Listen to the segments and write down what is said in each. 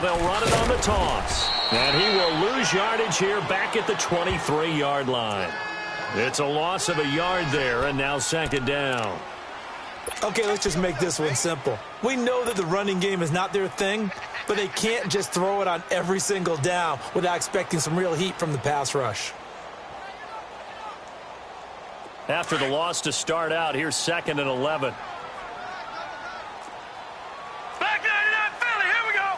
Now they'll run it on the toss. And he will lose yardage here back at the 23-yard line. It's a loss of a yard there, and now second down. Okay, let's just make this one simple. We know that the running game is not their thing, but they can't just throw it on every single down without expecting some real heat from the pass rush. After the loss to start out, here's 2nd and 11. Back 99 Philly, here we go.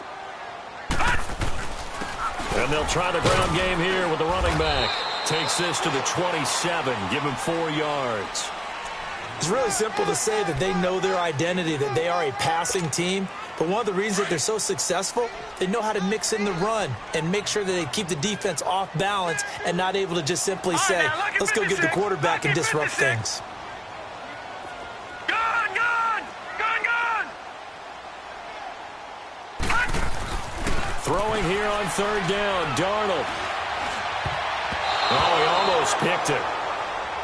And they'll try the ground game here with the running back. Takes this to the 27, give him 4 yards. It's really simple to say that they know their identity, that they are a passing team. But one of the reasons that they're so successful, they know how to mix in the run and make sure that they keep the defense off balance and not able to just simply say, let's go get the quarterback and disrupt things. Gone, gone, gone, gone. Throwing here on 3rd down, Darnold. Oh, he almost picked it.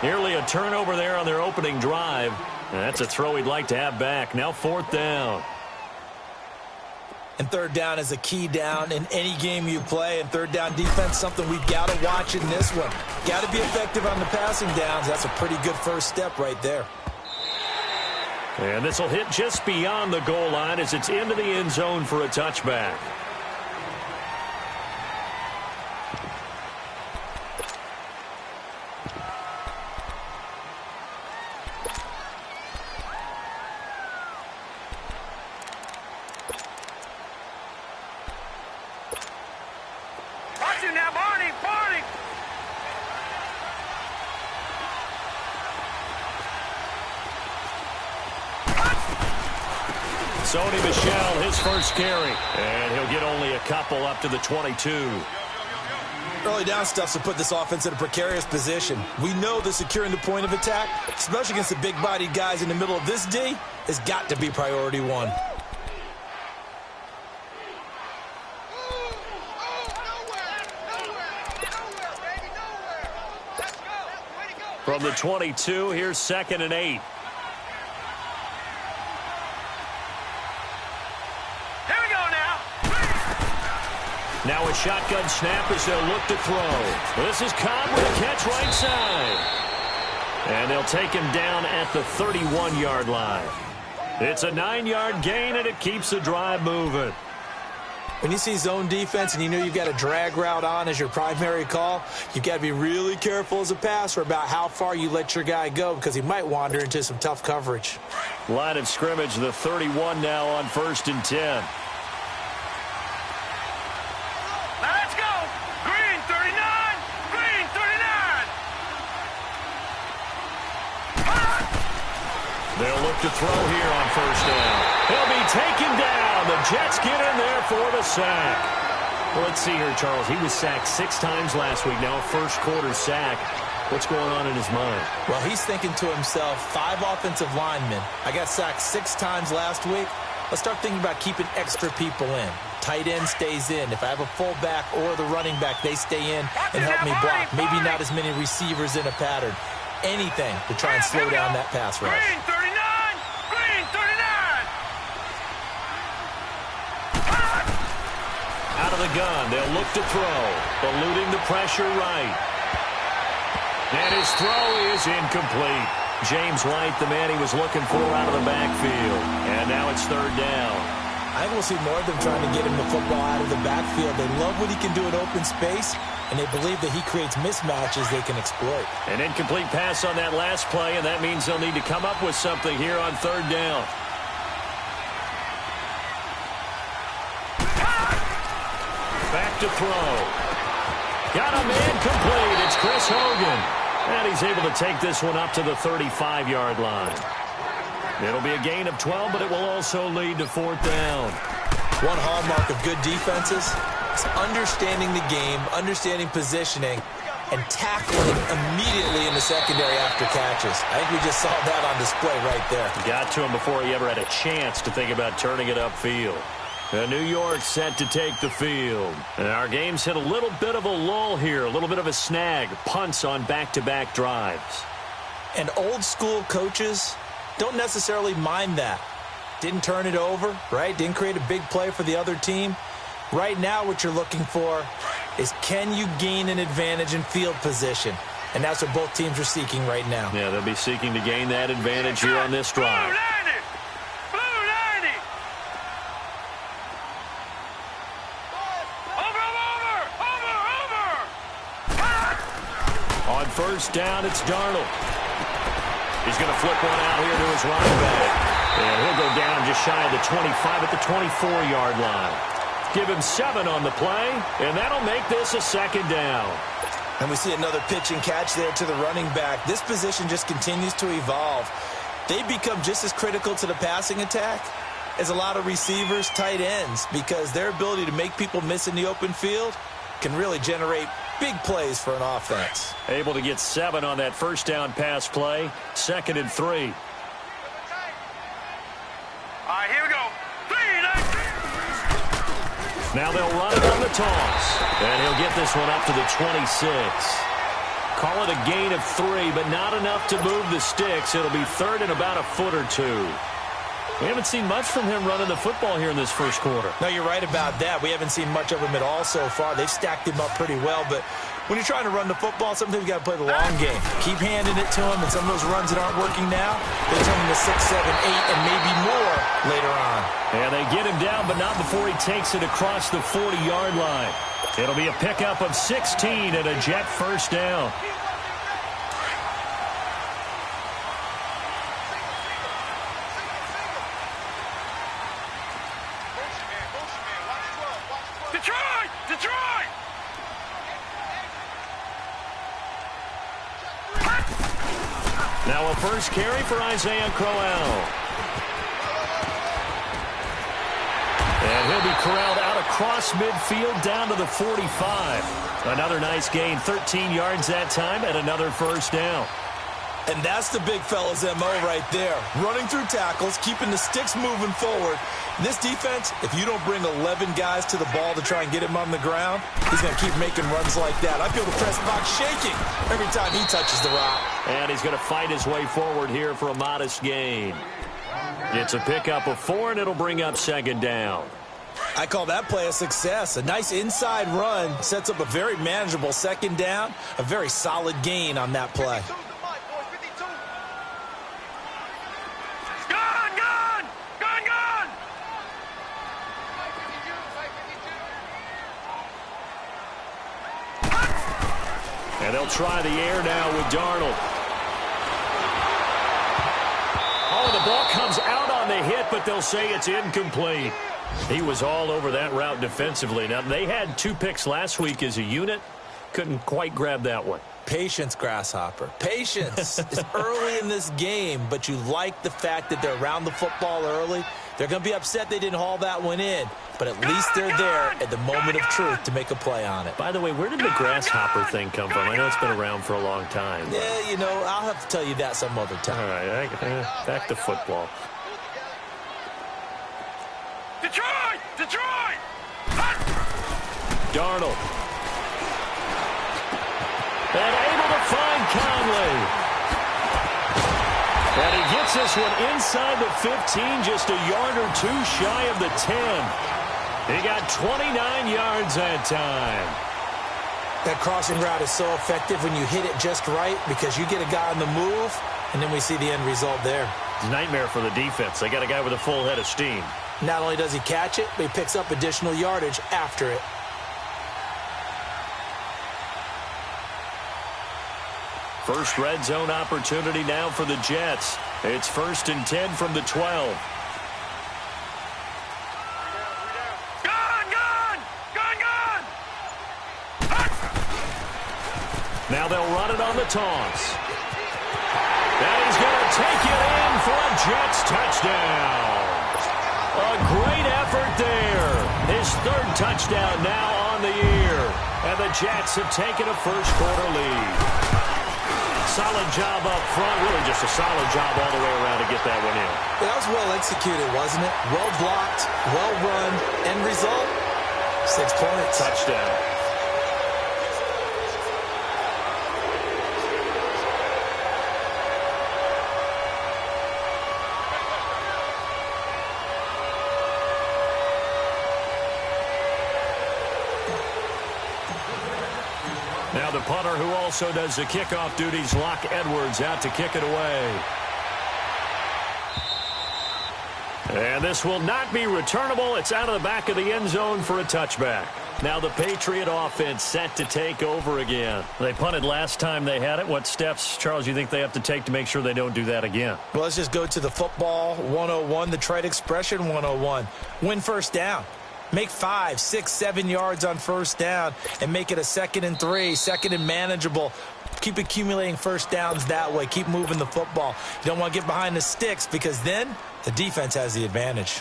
Nearly a turnover there on their opening drive. And that's a throw he'd like to have back. Now 4th down. And 3rd down is a key down in any game you play. And 3rd down defense, something we've got to watch in this one. Got to be effective on the passing downs. That's a pretty good first step right there. And this will hit just beyond the goal line as it's into the end zone for a touchback. Sony Michel, his first carry. And he'll get only a couple up to the 22. Early down stuff to put this offense in a precarious position. We know that securing the point of attack, especially against the big-bodied guys in the middle of this D, has got to be priority one. From the 22, here's 2nd and 8. Now a shotgun snap as they'll look to throw. This is Cobb with a catch right side. And they'll take him down at the 31-yard line. It's a 9-yard gain, and it keeps the drive moving. When you see zone defense and you know you've got a drag route on as your primary call, you've got to be really careful as a passer about how far you let your guy go because he might wander into some tough coverage. Line of scrimmage, the 31 now on 1st and 10. They'll look to throw here on 1st down. He'll be taken down. The Jets get in there for the sack. Well, let's see here, Charles. He was sacked 6 times last week. Now a first-quarter sack. What's going on in his mind? Well, he's thinking to himself, 5 offensive linemen. I got sacked 6 times last week. Let's start thinking about keeping extra people in. Tight end stays in. If I have a fullback or the running back, they stay in and help me block. Maybe not as many receivers in a pattern. Anything to try and slow down that pass rush. Green 39! Green 39! Out of the gun, they'll look to throw. Eluding the pressure right. And his throw is incomplete. James White, the man he was looking for out of the backfield. And now it's 3rd down. I think we'll see more of them trying to get him the football out of the backfield. They love what he can do in open space, and they believe that he creates mismatches they can exploit. An incomplete pass on that last play, and that means they'll need to come up with something here on 3rd down. Back to throw. Got a man complete. It's Chris Hogan. And he's able to take this one up to the 35-yard line. It'll be a gain of 12, but it will also lead to 4th down. One hallmark of good defenses is understanding the game, understanding positioning, and tackling immediately in the secondary after catches. I think we just saw that on display right there. Got to him before he ever had a chance to think about turning it upfield. New York set to take the field. And our game's hit a little bit of a lull here, a little bit of a snag. Punts on back-to-back drives. And old-school coaches don't necessarily mind that. Didn't turn it over, right? Didn't create a big play for the other team. Right now what you're looking for is, can you gain an advantage in field position? And that's what both teams are seeking right now. Yeah, they'll be seeking to gain that advantage here on this drive. Blue 90. Over. On first down, it's Darnold. He's going to flip one out here to his running back. And he'll go down just shy of the 25 at the 24-yard line. Give him 7 on the play, and that'll make this a second down. And we see another pitch and catch there to the running back. This position just continues to evolve. They become just as critical to the passing attack as a lot of receivers, tight ends, because their ability to make people miss in the open field can really generate big plays for an offense. Able to get 7 on that first down pass play. 2nd and 3. All right, here we go. 3, 19. Now they'll run it on the toss. And he'll get this one up to the 26. Call it a gain of 3, but not enough to move the sticks. It'll be 3rd and about a foot or 2. We haven't seen much from him running the football here in this first quarter. No, you're right about that. We haven't seen much of him at all so far. They've stacked him up pretty well, but when you're trying to run the football, sometimes you got to play the long game. Keep handing it to him, and some of those runs that aren't working now, they turn into 6, 7, 8, and maybe more later on. And they get him down, but not before he takes it across the 40-yard line. It'll be a pickup of 16 and a Jet first down. Detroit! Now a first carry for Isaiah Crowell. And he'll be corralled out across midfield down to the 45. Another nice gain, 13 yards that time, and another first down. And that's the big fella's MO right there. Running through tackles, keeping the sticks moving forward. This defense, if you don't bring 11 guys to the ball to try and get him on the ground, he's going to keep making runs like that. I feel the press box shaking every time he touches the rock. And he's going to fight his way forward here for a modest gain. It's a pickup of 4, and it'll bring up 2nd down. I call that play a success. A nice inside run sets up a very manageable 2nd down. A very solid gain on that play. And they'll try the air now with Darnold. Oh, the ball comes out on the hit, but they'll say it's incomplete. He was all over that route defensively. Now, they had 2 picks last week as a unit. Couldn't quite grab that one. Patience, Grasshopper. Patience. It's early in this game, but you like the fact that they're around the football early. They're going to be upset they didn't haul that one in, but at least they're there at the moment of truth to make a play on it. By the way, where did the grasshopper thing come from? I know it's been around for a long time. Yeah, you know, I'll have to tell you that some other time. All right, back to football. Detroit! Darnold. And able to find Conley. And he gets this one inside the 15, just a yard or 2 shy of the 10. He got 29 yards that time. That crossing route is so effective when you hit it just right because you get a guy on the move, and then we see the end result there. It's a nightmare for the defense. They got a guy with a full head of steam. Not only does he catch it, but he picks up additional yardage after it. First red zone opportunity now for the Jets. It's 1st and 10 from the 12. Now they'll run it on the toss. And he's going to take it in for a Jets touchdown. A great effort there. His 3rd touchdown now on the year. And the Jets have taken a first-quarter lead. Solid job up front. Really just a solid job all the way around to get that one in. That was well executed, wasn't it? Well blocked, well run. End result, 6 points. Touchdown. the punter who also does the kickoff duties, Locke Edwards, out to kick it away. And this will not be returnable. It's out of the back of the end zone for a touchback. Now the Patriot offense set to take over again. They punted last time they had it. What steps, Charles, you think they have to take to make sure they don't do that again? Well, let's just go to the football 101, the trade expression 101. Win first down. Make 5, 6, 7 yards on first down and make it a 2nd and 3, 2nd and manageable. Keep accumulating first downs that way. Keep moving the football. You don't want to get behind the sticks because then the defense has the advantage.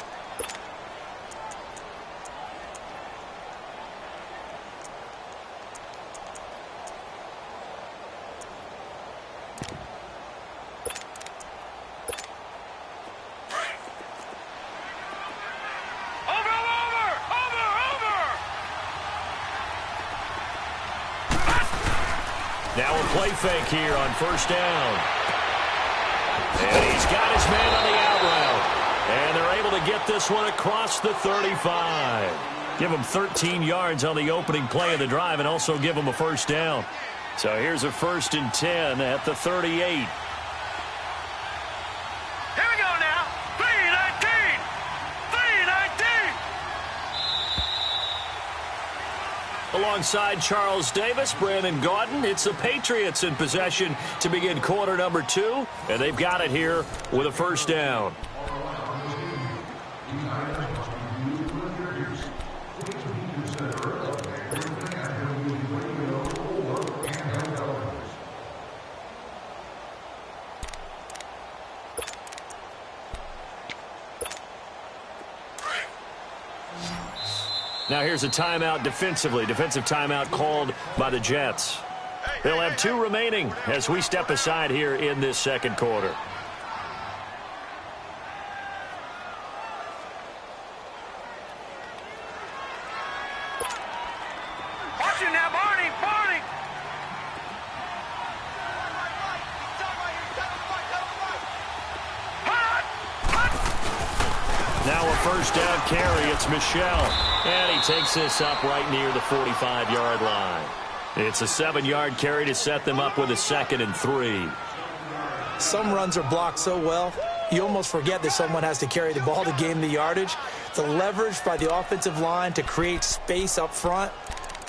Now a play fake here on first down. And he's got his man on the out route. And they're able to get this one across the 35. Give him 13 yards on the opening play of the drive and also give him a first down. So here's a 1st and 10 at the 38. Alongside Charles Davis, Brandon Gaudin, it's the Patriots in possession to begin quarter number 2, and they've got it here with a first down. Now here's a timeout defensively. Defensive timeout called by the Jets. They'll have 2 remaining as we step aside here in this second quarter. Watch him now, Barney! Barney! Now a first down carry. It's Michel. And he takes this up right near the 45-yard line. It's a 7-yard carry to set them up with a 2nd and 3. Some runs are blocked so well, you almost forget that someone has to carry the ball to gain the yardage. The leverage by the offensive line to create space up front,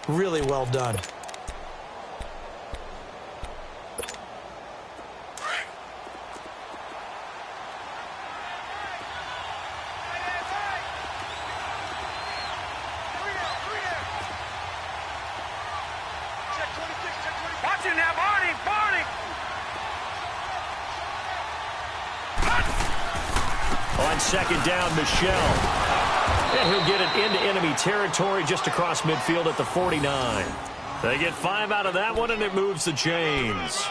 really well done. Watch him now, Barney! Barney! On second down, Michel. And he'll get it into enemy territory just across midfield at the 49. They get 5 out of that one, and it moves the chains.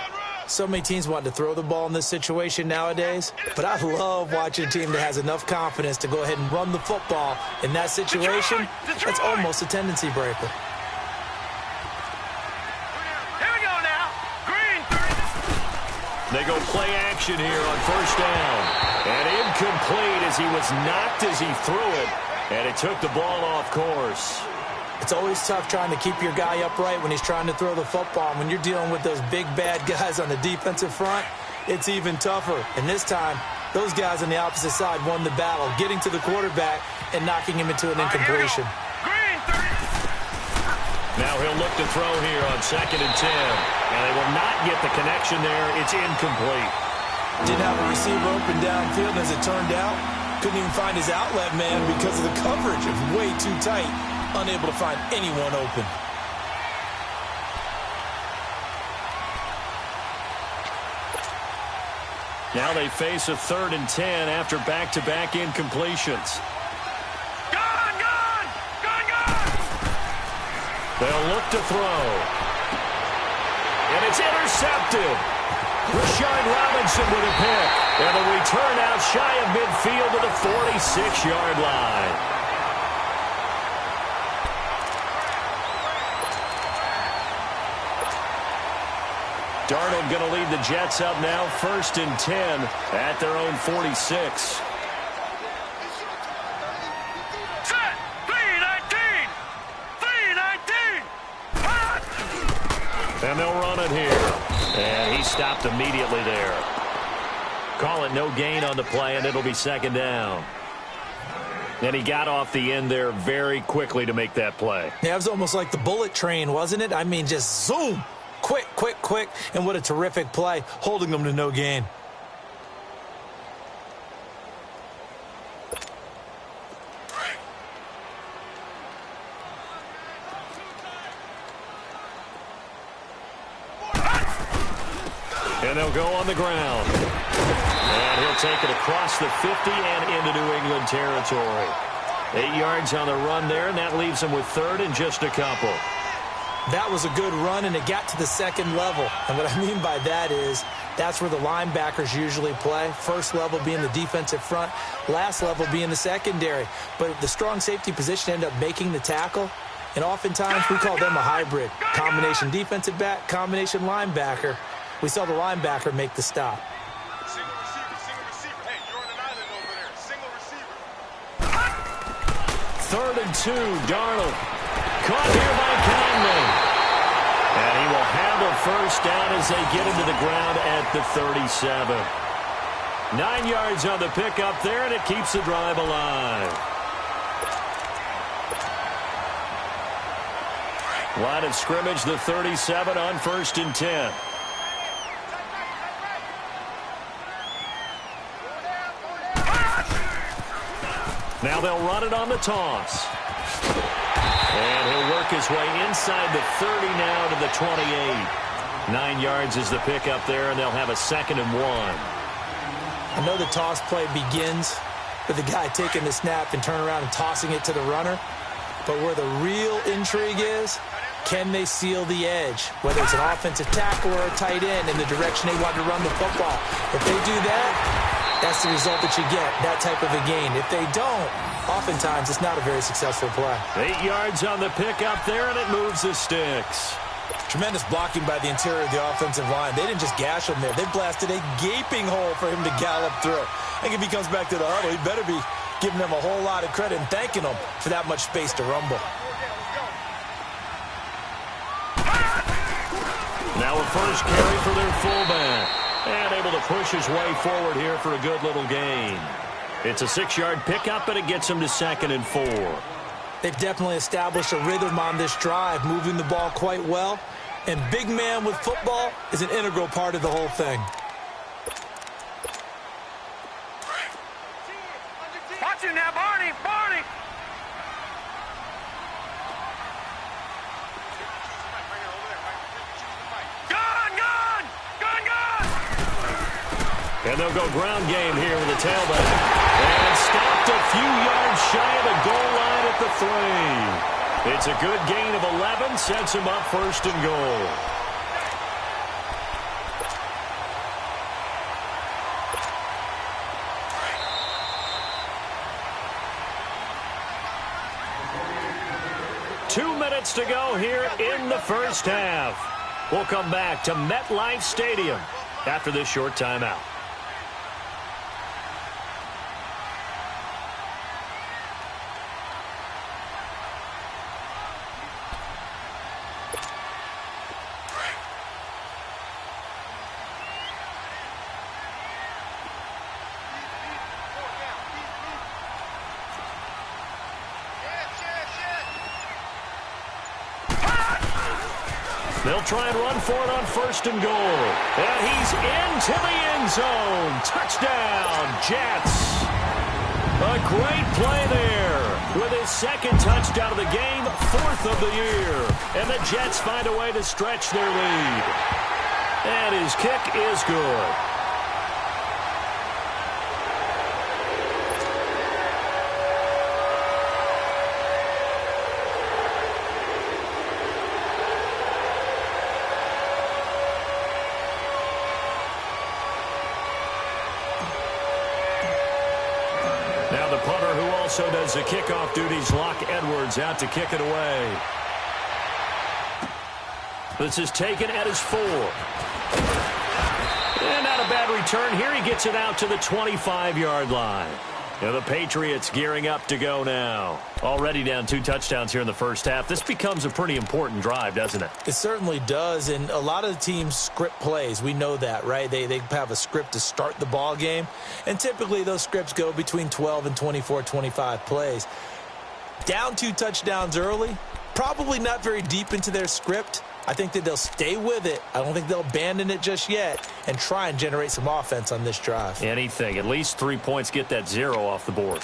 So many teams want to throw the ball in this situation nowadays, but I love watching a team that has enough confidence to go ahead and run the football. In that situation, that's almost a tendency breaker. They go play action here on first down. And incomplete as he was knocked as he threw it. And it took the ball off course. It's always tough trying to keep your guy upright when he's trying to throw the football. When you're dealing with those big, bad guys on the defensive front, it's even tougher. And this time, those guys on the opposite side won the battle, getting to the quarterback and knocking him into an incompletion. Now he'll look to throw here on 2nd and 10. And they will not get the connection there. It's incomplete. Didn't have a receiver open downfield, as it turned out. Couldn't even find his outlet man because of the coverage. It was way too tight. Unable to find anyone open. Now they face a 3rd and 10 after back-to-back incompletions. They'll look to throw. And it's intercepted. Rashard Robinson with a pick. And the return out shy of midfield to the 46-yard line. Darnold going to lead the Jets up now, 1st and 10 at their own 46. And And they'll run it here. And he stopped immediately there. Call it no gain on the play, and it'll be second down. And he got off the end there very quickly to make that play. Yeah, it was almost like the bullet train, wasn't it? I mean, just zoom. Quick, quick, quick. And what a terrific play, holding them to no gain. And they'll go on the ground. And he'll take it across the 50 and into New England territory. 8 yards on the run there, and that leaves him with third and just a couple. That was a good run, and it got to the second level. And what I mean by that is that's where the linebackers usually play. First level being the defensive front, last level being the secondary. But the strong safety position ended up making the tackle, and oftentimes we call them a hybrid. Combination defensive back, combination linebacker. We saw the linebacker make the stop. Single receiver. Hey, you're on an island over there. Single receiver. 3rd and 2, Darnold. Caught here by Conley. And he will handle first down as they get him to the ground at the 37. 9 yards on the pickup there, and it keeps the drive alive. Line of scrimmage, the 37 on 1st and 10. Now they'll run it on the toss. And he'll work his way inside the 30 now to the 28. 9 yards is the pickup there, and they'll have a 2nd and 1. I know the toss play begins with the guy taking the snap and turning around and tossing it to the runner. But where the real intrigue is, can they seal the edge? Whether it's an offensive tackle or a tight end in the direction they want to run the football. If they do that, that's the result that you get, that type of a gain. If they don't, oftentimes it's not a very successful play. 8 yards on the pickup there, and it moves the sticks. Tremendous blocking by the interior of the offensive line. They didn't just gash him there. They blasted a gaping hole for him to gallop through. I think if he comes back to the huddle, he better be giving them a whole lot of credit and thanking them for that much space to rumble. Now a first carry for their fullback. And able to push his way forward here for a good little gain. It's a 6-yard pickup, and it gets him to 2nd and 4. They've definitely established a rhythm on this drive, moving the ball quite well. And big man with football is an integral part of the whole thing. Watch him now, Barney! Barney! And they'll go ground game here with the tailback. And stopped a few yards shy of the goal line at the 3. It's a good gain of 11, sets him up 1st and goal. Two minutes to go here in the first half. We'll come back to MetLife Stadium after this short timeout. They'll try and run for it on 1st and goal. And he's into the end zone. Touchdown, Jets. A great play there with his 2nd touchdown of the game, 4th of the year. And the Jets find a way to stretch their lead. And his kick is good. Now the punter who also does the kickoff duties, Locke Edwards, out to kick it away. This is taken at his 4. And not a bad return here. He gets it out to the 25-yard line. And the Patriots gearing up to go now. Already down 2 touchdowns here in the first half. This becomes a pretty important drive, doesn't it? It certainly does, and a lot of the teams script plays. We know that, right? They have a script to start the ball game, and typically those scripts go between 12 and 24, 25 plays. Down 2 touchdowns early, probably not very deep into their script. I think that they'll stay with it. I don't think they'll abandon it just yet and try and generate some offense on this drive. Anything. At least 3 points, get that 0 off the board.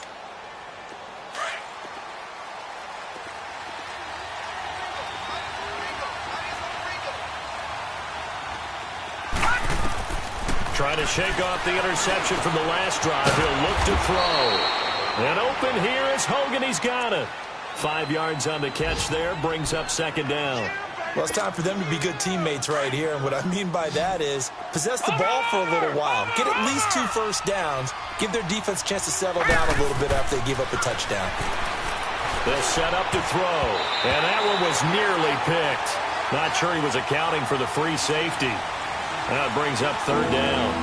Trying to shake off the interception from the last drive. He'll look to throw. And open here is Hogan. He's got it. 5 yards on the catch there. Brings up second down. Well, it's time for them to be good teammates right here. And what I mean by that is possess the ball for a little while. Get at least 2 first downs. Give their defense a chance to settle down a little bit after they give up a touchdown. They'll set up to throw. And that one was nearly picked. Not sure he was accounting for the free safety. That brings up third down.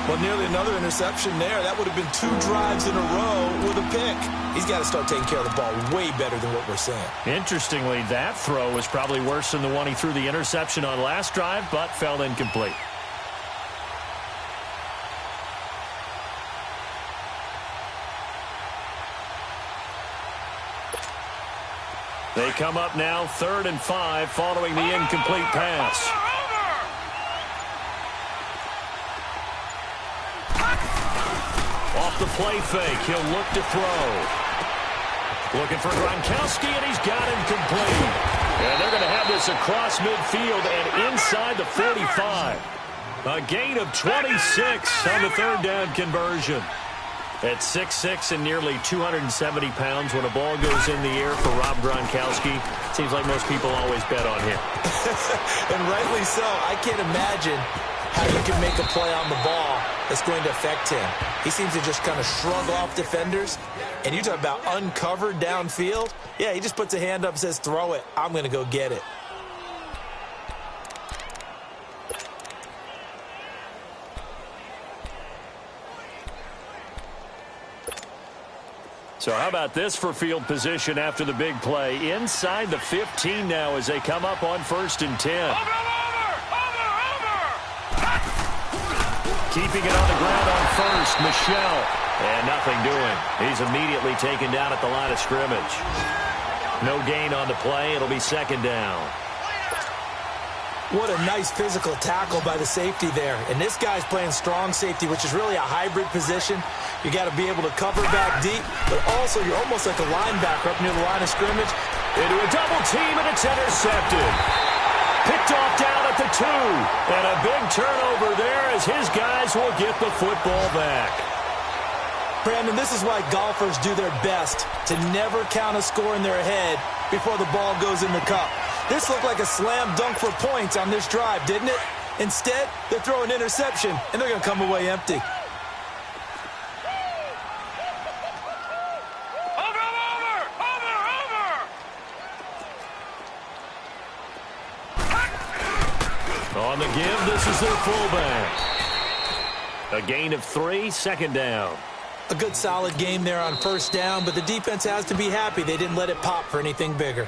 Well, nearly another interception there. That would have been 2 drives in a row with a pick. He's got to start taking care of the ball way better than what we're seeing. Interestingly, that throw was probably worse than the one he threw the interception on last drive, but fell incomplete. They come up now 3rd and 5 following the incomplete pass. Off the play fake, he'll look to throw. Looking for Gronkowski, and he's got him complete. And they're going to have this across midfield and inside the 45. A gain of 26 on the 3rd down conversion. At 6'6" and nearly 270 pounds, when a ball goes in the air for Rob Gronkowski, seems like most people always bet on him. And rightly so. I can't imagine how you can make a play on the ball that's going to affect him. He seems to just kind of shrug off defenders. And you talk about uncovered downfield. Yeah, he just puts a hand up and says, throw it. I'm going to go get it. So how about this for field position after the big play? Inside the 15 now as they come up on 1st and 10. Keeping it on the ground on 1st, Michelle. And nothing doing. He's immediately taken down at the line of scrimmage. No gain on the play. It'll be 2nd down. What a nice physical tackle by the safety there. And this guy's playing strong safety, which is really a hybrid position. You got to be able to cover back deep, but also you're almost like a linebacker up near the line of scrimmage. Into a double team, and it's intercepted. Picked off down at the 2. And a big turnover there as his guys will get the football back. Brandon, this is why golfers do their best to never count a score in their head before the ball goes in the cup. This looked like a slam dunk for points on this drive, didn't it? Instead, they're throwing interception, and they're going to come away empty. On the give, this is their fullback. A gain of 3, 2nd down. A good solid game there on 1st down, but the defense has to be happy they didn't let it pop for anything bigger.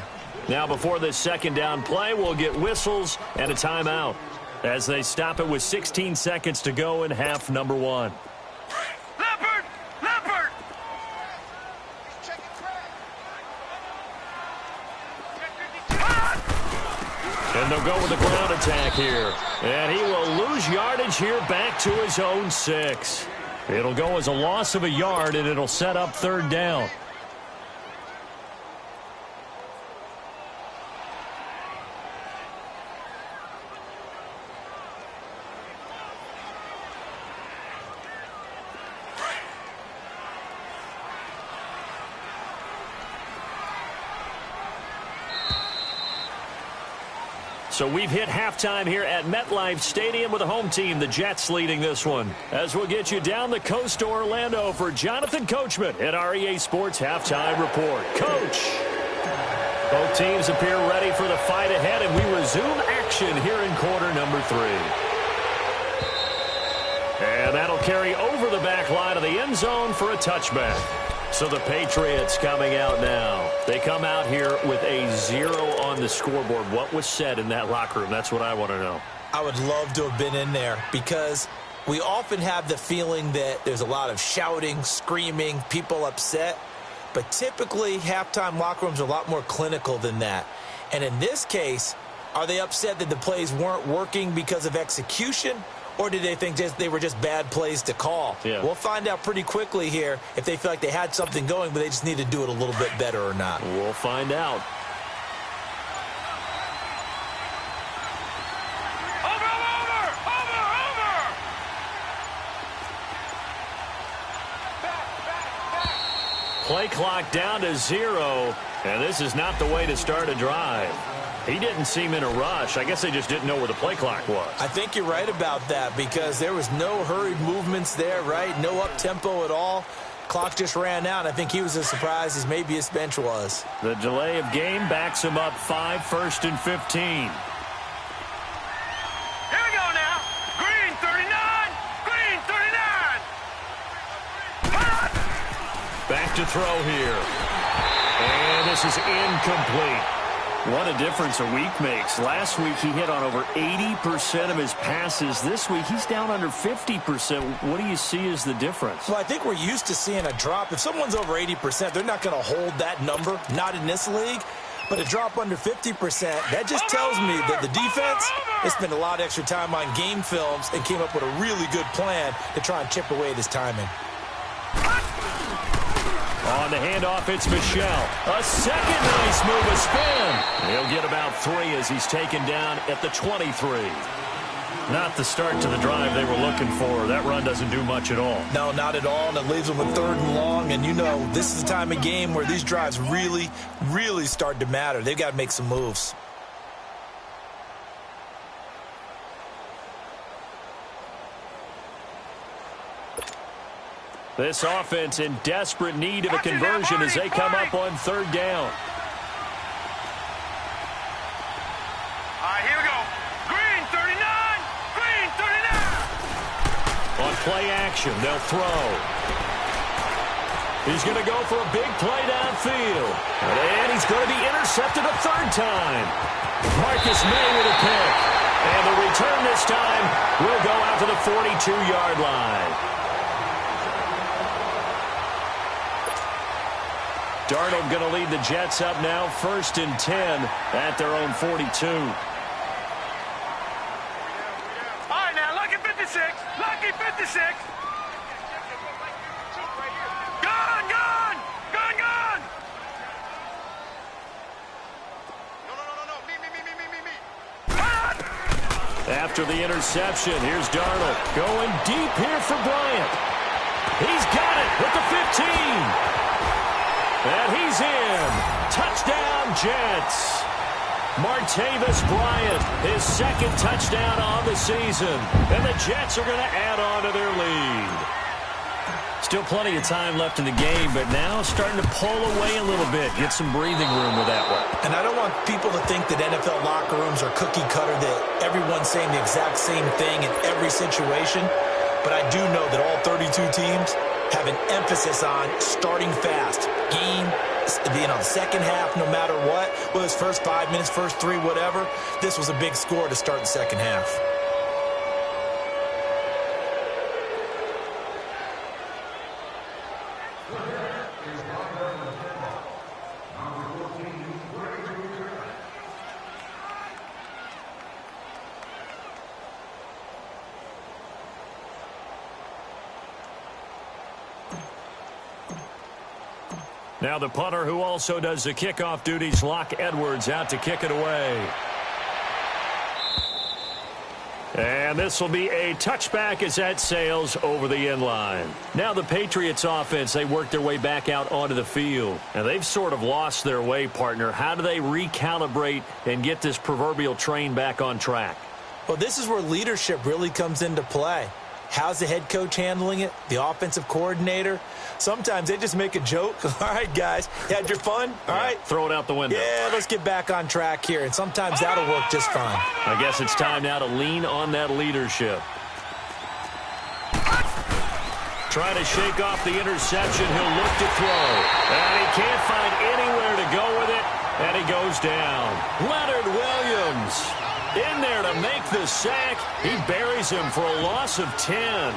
Now before this 2nd down play, we'll get whistles and a timeout as they stop it with 16 seconds to go in half number 1. Leopard! Leopard! And they'll go with the ground attack here. And he will lose yardage here back to his own 6. It'll go as a loss of a yard, and it'll set up 3rd down. So we've hit halftime here at MetLife Stadium with the home team, the Jets, leading this one. As we'll get you down the coast to Orlando for Jonathan Coachman at our EA Sports Halftime Report. Coach! Both teams appear ready for the fight ahead, and we resume action here in quarter number 3. And that'll carry over the back line of the end zone for a touchback. So the Patriots coming out now. They come out here with a 0 on the scoreboard. What was said in that locker room? That's what I want to know. I would love to have been in there because we often have the feeling that there's a lot of shouting, screaming, people upset. But typically, halftime locker rooms are a lot more clinical than that. And in this case, are they upset that the plays weren't working because of execution? Or did they think they were just bad plays to call? Yeah. We'll find out pretty quickly here if they feel like they had something going, but they just need to do it a little bit better or not. We'll find out. Play clock down to 0, and this is not the way to start a drive. He didn't seem in a rush. I guess they just didn't know where the play clock was. I think you're right about that because there was no hurried movements there, right? No up-tempo at all. Clock just ran out. I think he was as surprised as maybe his bench was. The delay of game backs him up 5, 1st and 15. Here we go now. Green 39. Green 39. Back to throw here. And this is incomplete. What a difference a week makes. Last week he hit on over 80% of his passes. This week he's down under 50%. What do you see as the difference? Well, I think we're used to seeing a drop. If someone's over 80%, they're not going to hold that number, not in this league. But a drop under 50%, that just tells me that the defense has spent a lot of extra time on game films and came up with a really good plan to try and chip away at his timing. On the handoff, it's Michel. A second nice move, a spin. He'll get about 3 as he's taken down at the 23. Not the start to the drive they were looking for. That run doesn't do much at all. No, not at all, and it leaves them with 3rd and long. And, you know, this is the time of game where these drives really, really start to matter. They've got to make some moves. This offense in desperate need of a conversion as they come up on 3rd down. All right, here we go. Green 39. Green 39. On play action, they'll throw. He's going to go for a big play downfield. And he's going to be intercepted a 3rd time. Marcus May with a pick. And the return this time will go out to the 42-yard line. Darnold going to lead the Jets up now, 1st and 10 at their own 42. All right, now, lucky 56. Lucky 56. Gone, gone. Gone, gone. No. Me. After the interception, here's Darnold going deep here for Bryant. He's got it with the 15. And he's in. Touchdown, Jets. Martavis Bryant, his 2nd touchdown on the season. And the Jets are going to add on to their lead. Still plenty of time left in the game, but now starting to pull away a little bit. Get some breathing room with that one. And I don't want people to think that NFL locker rooms are cookie cutter, that everyone's saying the exact same thing in every situation. But I do know that all 32 teams have an emphasis on starting fast. Game, being on the 2nd half, no matter what. Whether it's first 5 minutes, first 3, whatever. This was a big score to start the 2nd half. Now the punter who also does the kickoff duties, Locke Edwards, out to kick it away. And this will be a touchback as that sails over the end line. Now the Patriots offense, they work their way back out onto the field. And they've sort of lost their way, partner. How do they recalibrate and get this proverbial train back on track? Well, this is where leadership really comes into play. How's the head coach handling it? The offensive coordinator? Sometimes they just make a joke. All right, guys, you had your fun? All right. Throw it out the window. Yeah, let's get back on track here. And sometimes that'll work just fine. I guess it's time now to lean on that leadership. Trying to shake off the interception. He'll look to throw. And he can't find anywhere to go with it. And he goes down. Leonard Williams in there to make the sack. He buries him for a loss of 10.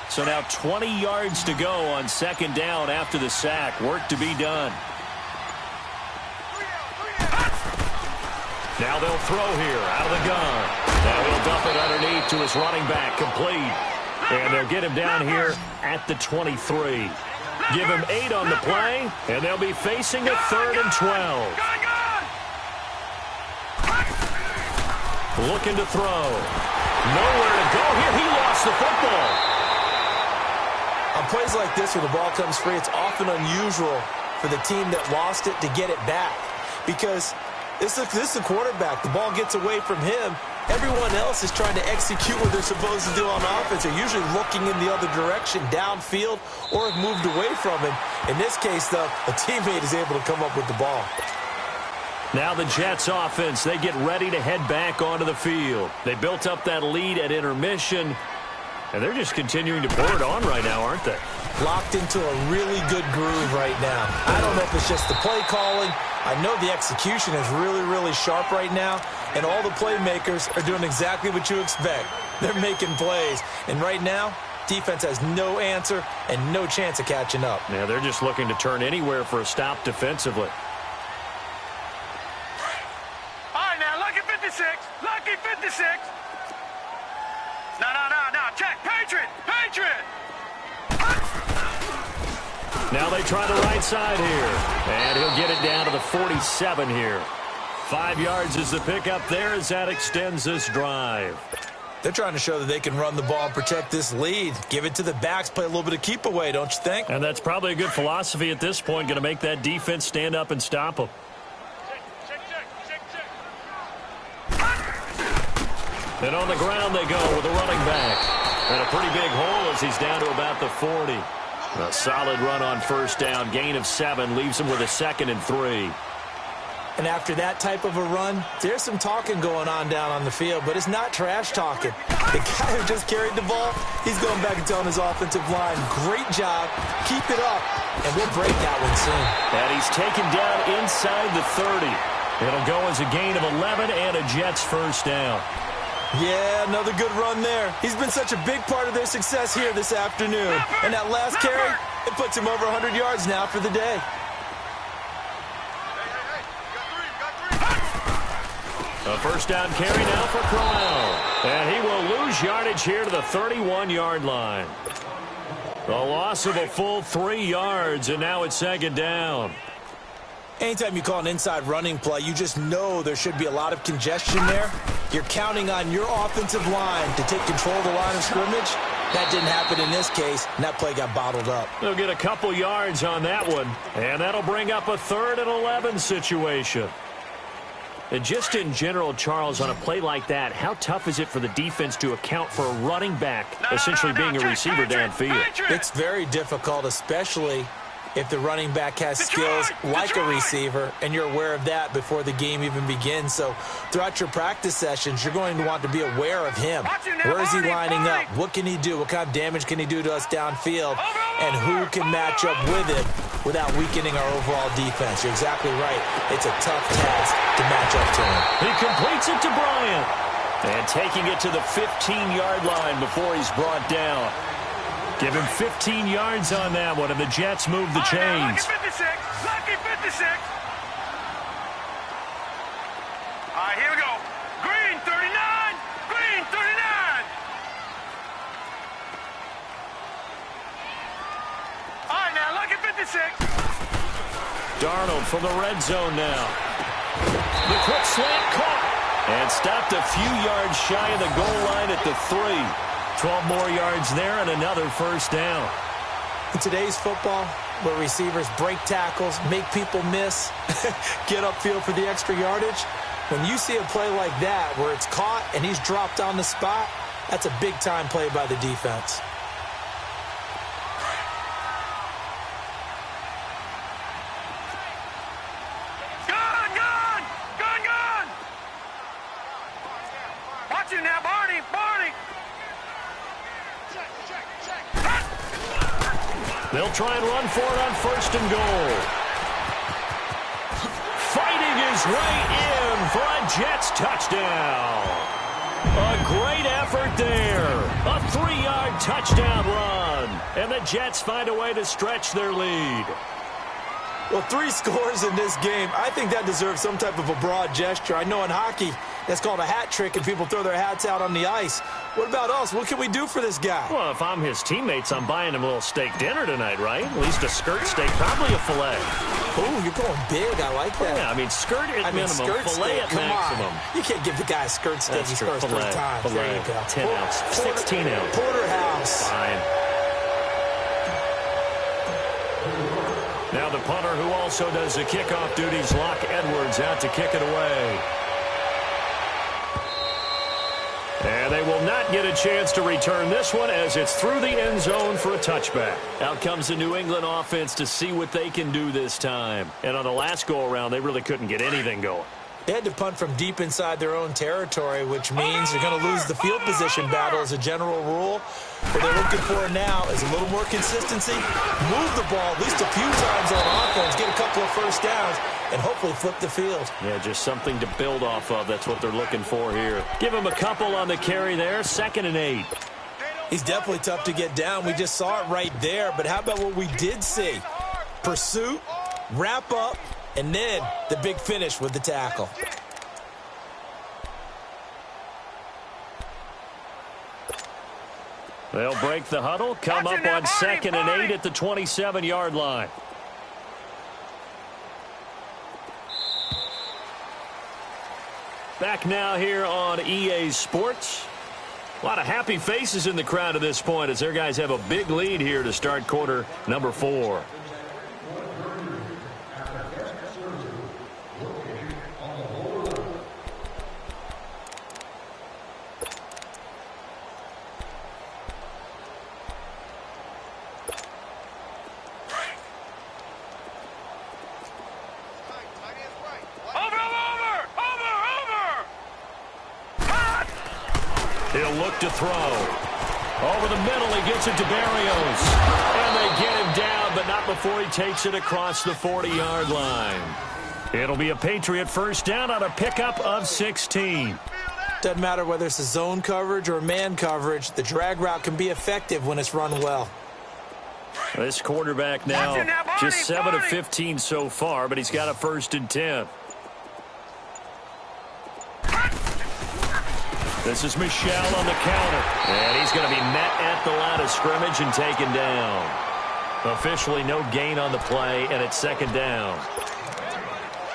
So now 20 yards to go on second down after the sack. Work to be done. Now they'll throw here out of the gun. Now he'll dump it underneath to his running back. Complete. And they'll get him down here at the 23. Give him 8 on the play, and they'll be facing a 3rd and 12. Looking to throw. Nowhere to go here. He lost the football. On plays like this where the ball comes free, it's often unusual for the team that lost it to get it back. Because this is the quarterback. The ball gets away from him. Everyone else is trying to execute what they're supposed to do on offense. They're usually looking in the other direction, downfield, or have moved away from him. In this case, though, a teammate is able to come up with the ball. Now the Jets offense, they get ready to head back onto the field. They built up that lead at intermission, and they're just continuing to pour it on right now, aren't they? Locked into a really good groove right now. I don't know if it's just the play calling. I know the execution is really, really sharp right now, and all the playmakers are doing exactly what you expect. They're making plays, and right now, defense has no answer and no chance of catching up. Yeah, they're just looking to turn anywhere for a stop defensively. All right, now, lucky 56. Lucky 56. No. Check. Patriot. Now they try the right side here. And he'll get it down to the 47 here. 5 yards is the pickup there as that extends this drive. They're trying to show that they can run the ball and protect this lead. Give it to the backs, play a little bit of keep away, don't you think? And that's probably a good philosophy at this point. Going to make that defense stand up and stop them. And on the ground they go with a running back. And a pretty big hole as he's down to about the 40. A solid run on first down. Gain of 7 leaves him with a 2nd and 3. And after that type of a run, there's some talking going on down on the field, but it's not trash talking. The guy who just carried the ball, he's going back and telling his offensive line, great job, keep it up, and we'll break that one soon. And he's taken down inside the 30. It'll go as a gain of 11 and a Jets first down. Yeah, another good run there. He's been such a big part of their success here this afternoon. And that last carry, it puts him over 100 yards now for the day. A first down carry now for Crowell. And he will lose yardage here to the 31-yard line. A loss of a full 3 yards, and now it's 2nd down. Anytime you call an inside running play, you just know there should be a lot of congestion there. You're counting on your offensive line to take control of the line of scrimmage. That didn't happen in this case, and that play got bottled up. They'll get a couple yards on that one, and that'll bring up a 3rd and 11 situation. And just in general, Charles, on a play like that, how tough is it for the defense to account for a running back essentially being a receiver downfield? It's very difficult, especially if the running back has skills like a receiver, and you're aware of that before the game even begins. So throughout your practice sessions, you're going to want to be aware of him. Where is he lining up? What can he do? What kind of damage can he do to us downfield? And who can match up with him without weakening our overall defense? You're exactly right. It's a tough task to match up to him. He completes it to Bryant. And taking it to the 15-yard line before he's brought down. Give him 15 yards on that one, and the Jets move the chains. Lucky 56. Lucky 56. All right, here we go. Green 39. Green 39. All right, now, lucky 56. Darnold from the red zone now. The quick slant caught. And stopped a few yards shy of the goal line at the 3. 12 more yards there and another first down. In today's football, where receivers break tackles, make people miss, get upfield for the extra yardage, when you see a play like that where it's caught and he's dropped on the spot, that's a big-time play by the defense. Watch it now, Barney! They'll try and run for it on 1st and goal. Fighting his way in for a Jets touchdown. A great effort there. A 3-yard touchdown run. And the Jets find a way to stretch their lead. Well, 3 scores in this game. I think that deserves some type of a broad gesture. I know in hockey, that's called a hat trick, and people throw their hats out on the ice. What about us? What can we do for this guy? Well, if I'm his teammates, I'm buying him a little steak dinner tonight, right? At least a skirt steak, probably a filet. Ooh, you're going big. I like that. Yeah, I mean, skirt at minimum, skirt filet steak, at come maximum. On. You can't give the guy a skirt steak. That's He true. scores 3 times. Filet. There you go. 10 ounce, 16 ounce. Porterhouse. Fine. Now the punter who also does the kickoff duties, Locke Edwards, out to kick it away. And they will not get a chance to return this one as it's through the end zone for a touchback. Out comes the New England offense to see what they can do this time. And on the last go-around, they really couldn't get anything going. They had to punt from deep inside their own territory, which means they're going to lose the field position battle as a general rule. What they're looking for now is a little more consistency, move the ball at least a few times on offense, get a couple of first downs, and hopefully flip the field. Yeah, just something to build off of. That's what they're looking for here. Give him a couple on the carry there, 2nd and 8. He's definitely tough to get down. We just saw it right there, but how about what we did see? Pursuit, wrap up, and then the big finish with the tackle. They'll break the huddle, come up on 2nd and 8 at the 27-yard line. Back now here on EA Sports. A lot of happy faces in the crowd at this point as their guys have a big lead here to start quarter number 4. He'll look to throw. Over the middle, he gets it to Barrios. And they get him down, but not before he takes it across the 40-yard line. It'll be a Patriot first down on a pickup of 16. Doesn't matter whether it's a zone coverage or man coverage, the drag route can be effective when it's run well. This quarterback now just 7 of 15 so far, but he's got a 1st and 10. This is Michel on the counter. And he's going to be met at the line of scrimmage and taken down. Officially no gain on the play, and it's 2nd down.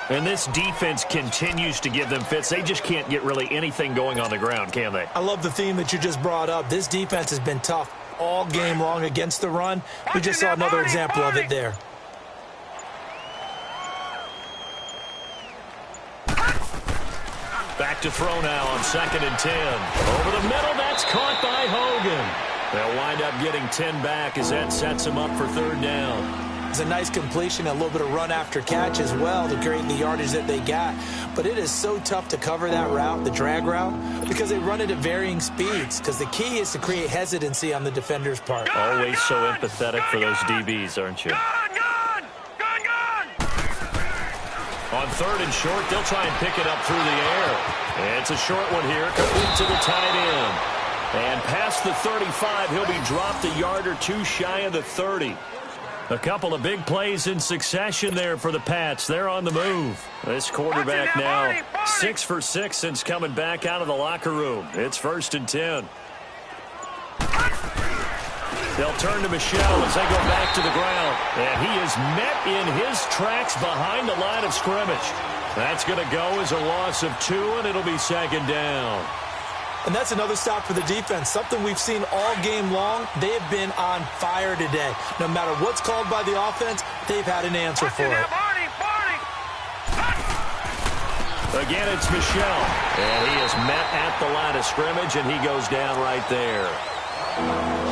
And this defense continues to give them fits. They just can't get really anything going on the ground, can they? I love the theme that you just brought up. This defense has been tough all game long against the run. We just saw another example of it there. Back to throw now on 2nd and 10. Over the middle, that's caught by Hogan. They'll wind up getting 10 back as that sets them up for 3rd down. It's a nice completion, a little bit of run after catch as well to create the yardage that they got. But it is so tough to cover that route, the drag route, because they run it at varying speeds. Because the key is to create hesitancy on the defender's part. Always so empathetic for those DBs, aren't you? On 3rd and short, they'll try and pick it up through the air. And it's a short one here, complete to the tight end. And past the 35, he'll be dropped a yard or two shy of the 30. A couple of big plays in succession there for the Pats. They're on the move. This quarterback now 6 for 6 since coming back out of the locker room. It's 1st and 10. They'll turn to Michel as they go back to the ground. And he is met in his tracks behind the line of scrimmage. That's going to go as a loss of 2, and it'll be 2nd down. And that's another stop for the defense, something we've seen all game long. They have been on fire today. No matter what's called by the offense, they've had an answer for it. Again, it's Michel. And he is met at the line of scrimmage, and he goes down right there.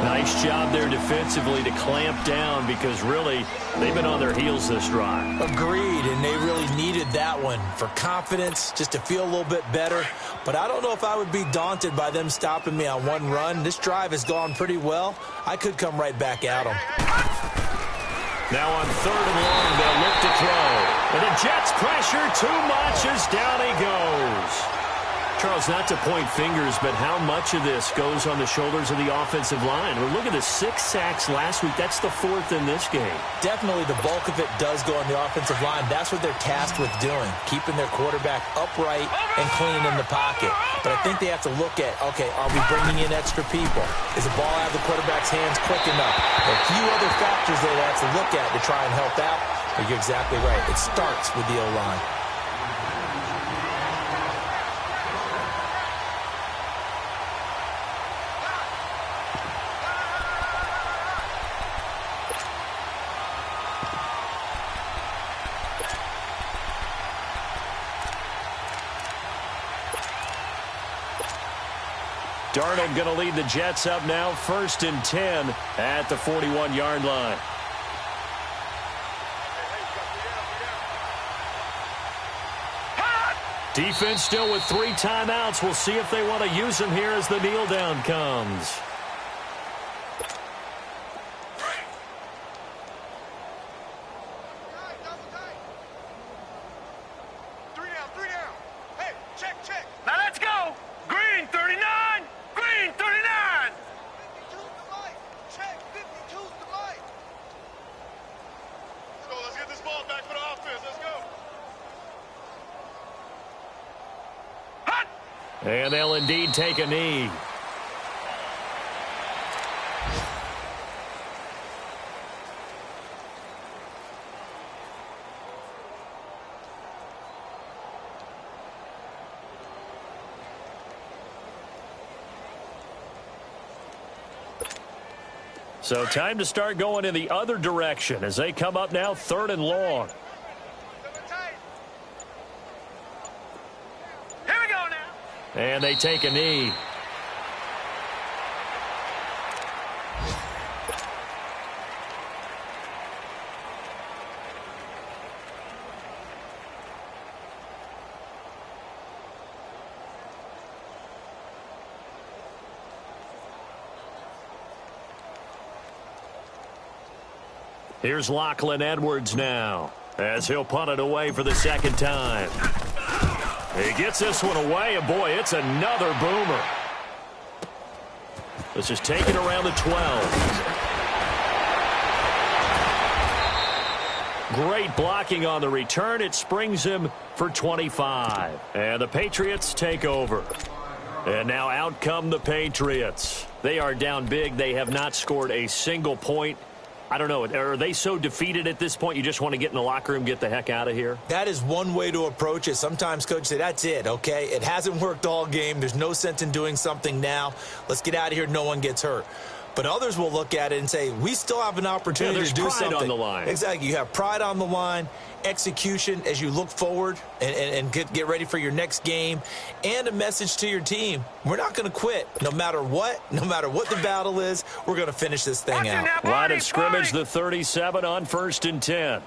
Nice job there defensively to clamp down because, really, they've been on their heels this drive. Agreed, and they really needed that one for confidence, just to feel a little bit better. But I don't know if I would be daunted by them stopping me on one run. This drive has gone pretty well. I could come right back at them. Now on 3rd and long, they'll look to throw. And the Jets pressure too much as down he goes. Charles, not to point fingers, but how much of this goes on the shoulders of the offensive line? Well, look at the 6 sacks last week. That's the 4th in this game. Definitely the bulk of it does go on the offensive line. That's what they're tasked with doing, keeping their quarterback upright and clean in the pocket. But I think they have to look at, okay, are we bringing in extra people? Is the ball out of the quarterback's hands quick enough? There are a few other factors they have to look at to try and help out. But you're exactly right. It starts with the O-line. Darnold going to lead the Jets up now, 1st and 10 at the 41-yard line. Defense still with 3 timeouts. We'll see if they want to use them here as the kneel down comes. And they'll indeed take a knee. So time to start going in the other direction as they come up now 3rd and long. And they take a knee. Here's Lachlan Edwards now as he'll punt it away for the 2nd time. He gets this one away, and boy, it's another boomer. This is taken around the 12. Great blocking on the return. It springs him for 25. And the Patriots take over. And now out come the Patriots. They are down big. They have not scored a single point. I don't know. Are they so defeated at this point you just want to get in the locker room, get the heck out of here? That is one way to approach it. Sometimes coaches say, that's it, okay? It hasn't worked all game. There's no sense in doing something now. Let's get out of here. No one gets hurt. But others will look at it and say, we still have an opportunity to do something. There's pride on the line. Exactly. You have pride on the line, execution as you look forward and get ready for your next game, and a message to your team. We're not going to quit no matter what the battle is. We're going to finish this thing out. Line of scrimmage, the 37 on 1st and 10.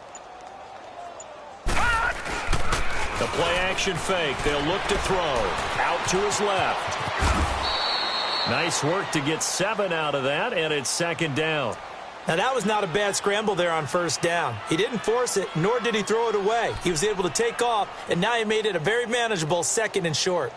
The play action fake. They'll look to throw. Out to his left. Nice work to get 7 out of that, and it's 2nd down. Now, that was not a bad scramble there on 1st down. He didn't force it, nor did he throw it away. He was able to take off, and now he made it a very manageable 2nd and short.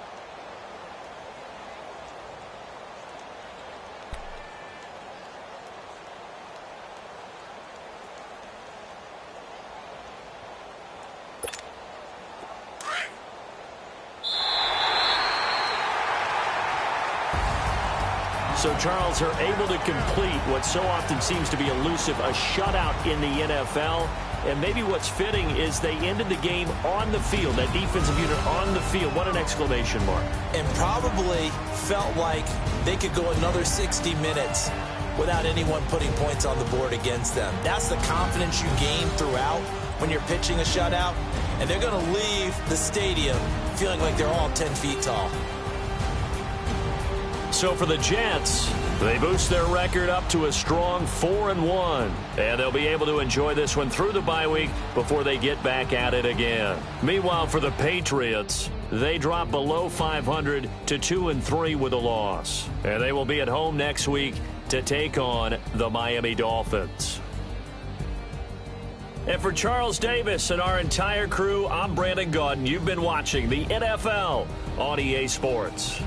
So Charles are able to complete what so often seems to be elusive, a shutout in the NFL. And maybe what's fitting is they ended the game on the field, that defensive unit on the field. What an exclamation mark. And probably felt like they could go another 60 minutes without anyone putting points on the board against them. That's the confidence you gain throughout when you're pitching a shutout. And they're going to leave the stadium feeling like they're all 10 feet tall. So for the Jets, they boost their record up to a strong 4-1. And they'll be able to enjoy this one through the bye week before they get back at it again. Meanwhile, for the Patriots, they drop below 500 to 2-3 with a loss. And they will be at home next week to take on the Miami Dolphins. And for Charles Davis and our entire crew, I'm Brandon Gaudin. You've been watching the NFL on EA Sports.